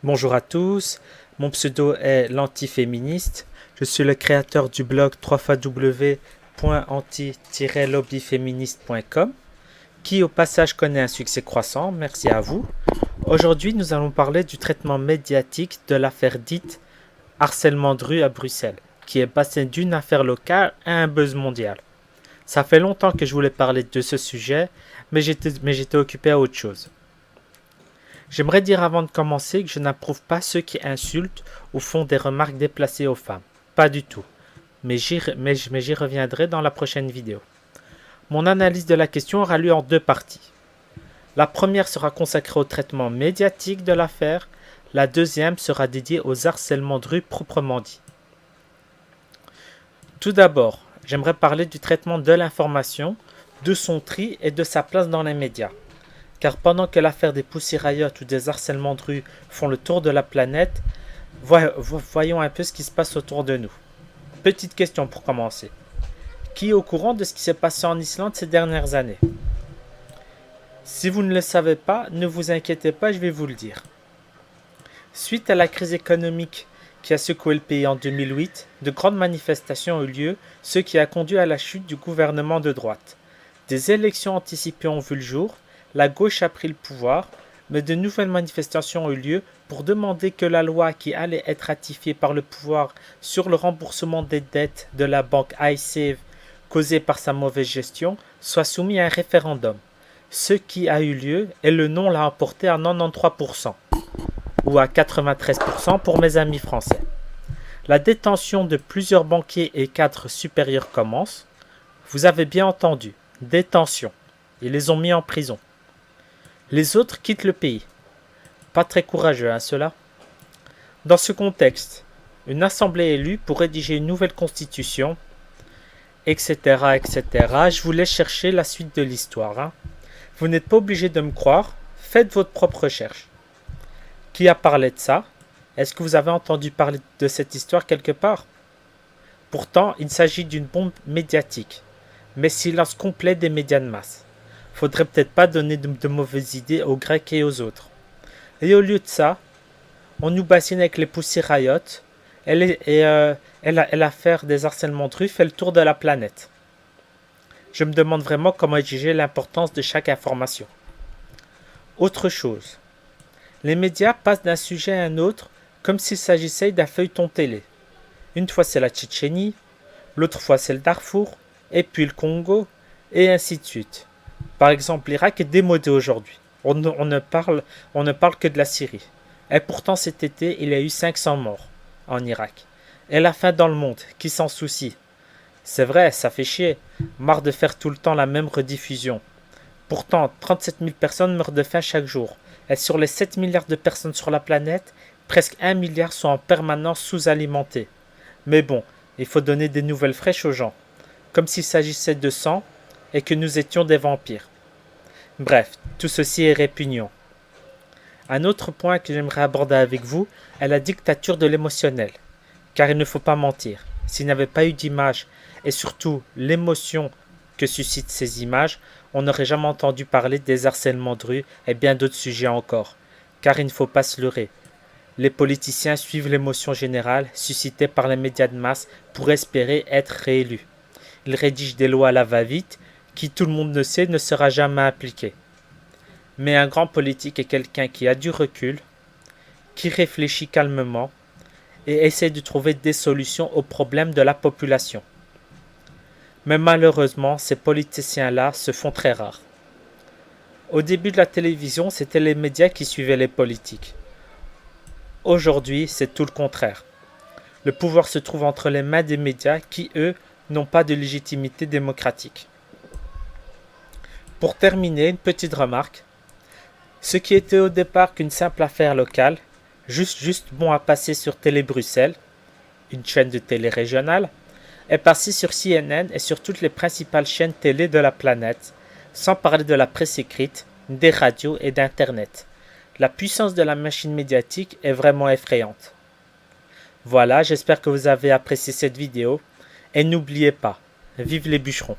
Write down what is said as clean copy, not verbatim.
Bonjour à tous, mon pseudo est l'antiféministe. Je suis le créateur du blog www.anti-lobbyféministe.com qui au passage connaît un succès croissant, merci à vous. Aujourd'hui, nous allons parler du traitement médiatique de l'affaire dite harcèlement de rue à Bruxelles, qui est passée d'une affaire locale à un buzz mondial. Ça fait longtemps que je voulais parler de ce sujet, mais j'étais occupé à autre chose. J'aimerais dire avant de commencer que je n'approuve pas ceux qui insultent ou font des remarques déplacées aux femmes. Pas du tout. Mais j'y reviendrai dans la prochaine vidéo. Mon analyse de la question aura lieu en deux parties. La première sera consacrée au traitement médiatique de l'affaire. La deuxième sera dédiée aux harcèlements de rue proprement dit. Tout d'abord, j'aimerais parler du traitement de l'information, de son tri et de sa place dans les médias. Car pendant que l'affaire des Pussy Riot ou des harcèlements de rue font le tour de la planète, voyons un peu ce qui se passe autour de nous. Petite question pour commencer. Qui est au courant de ce qui s'est passé en Islande ces dernières années? Si vous ne le savez pas, ne vous inquiétez pas, je vais vous le dire. Suite à la crise économique qui a secoué le pays en 2008, de grandes manifestations ont eu lieu, ce qui a conduit à la chute du gouvernement de droite. Des élections anticipées ont vu le jour. La gauche a pris le pouvoir, mais de nouvelles manifestations ont eu lieu pour demander que la loi qui allait être ratifiée par le pouvoir sur le remboursement des dettes de la banque iSave causée par sa mauvaise gestion soit soumise à un référendum. Ce qui a eu lieu et le non l'a emporté à 93%, ou à 93% pour mes amis français. La détention de plusieurs banquiers et cadres supérieurs commence. Vous avez bien entendu, détention. Ils les ont mis en prison. Les autres quittent le pays. Pas très courageux, hein, cela. Dans ce contexte, une assemblée élue pour rédiger une nouvelle constitution, etc., etc. Je vous laisse chercher la suite de l'histoire. Hein. Vous n'êtes pas obligé de me croire. Faites votre propre recherche. Qui a parlé de ça? Est-ce que vous avez entendu parler de cette histoire quelque part? Pourtant, il s'agit d'une bombe médiatique, mais silence complet des médias de masse. Faudrait peut-être pas donner de mauvaises idées aux Grecs et aux autres. Et au lieu de ça, on nous bassine avec les Pussy Riot et l'affaire des harcèlements de rue fait le tour de la planète. Je me demande vraiment comment juger l'importance de chaque information. Autre chose. Les médias passent d'un sujet à un autre comme s'il s'agissait d'un feuilleton télé. Une fois c'est la Tchétchénie, l'autre fois c'est le Darfour, et puis le Congo, et ainsi de suite. Par exemple, l'Irak est démodé aujourd'hui. On ne parle que de la Syrie. Et pourtant cet été, il y a eu 500 morts en Irak. Et la faim dans le monde, qui s'en soucie? C'est vrai, ça fait chier. Marre de faire tout le temps la même rediffusion. Pourtant, 37 000 personnes meurent de faim chaque jour. Et sur les 7 milliards de personnes sur la planète, presque 1 milliard sont en permanence sous-alimentées. Mais bon, il faut donner des nouvelles fraîches aux gens. Comme s'il s'agissait de sang et que nous étions des vampires. Bref, tout ceci est répugnant. Un autre point que j'aimerais aborder avec vous est la dictature de l'émotionnel. Car il ne faut pas mentir, s'il n'y avait pas eu d'image et surtout l'émotion que suscitent ces images, on n'aurait jamais entendu parler des harcèlements de rue et bien d'autres sujets encore. Car il ne faut pas se leurrer. Les politiciens suivent l'émotion générale suscitée par les médias de masse pour espérer être réélus. Ils rédigent des lois à la va-vite qui, tout le monde le sait, ne sera jamais appliqué. Mais un grand politique est quelqu'un qui a du recul, qui réfléchit calmement et essaie de trouver des solutions aux problèmes de la population. Mais malheureusement, ces politiciens-là se font très rares. Au début de la télévision, c'était les médias qui suivaient les politiques. Aujourd'hui, c'est tout le contraire. Le pouvoir se trouve entre les mains des médias qui, eux, n'ont pas de légitimité démocratique. Pour terminer, une petite remarque. Ce qui était au départ qu'une simple affaire locale, juste bon à passer sur Télé Bruxelles, une chaîne de télé régionale, est passé sur CNN et sur toutes les principales chaînes télé de la planète, sans parler de la presse écrite, des radios et d'Internet. La puissance de la machine médiatique est vraiment effrayante. Voilà, j'espère que vous avez apprécié cette vidéo, et n'oubliez pas, vive les bûcherons!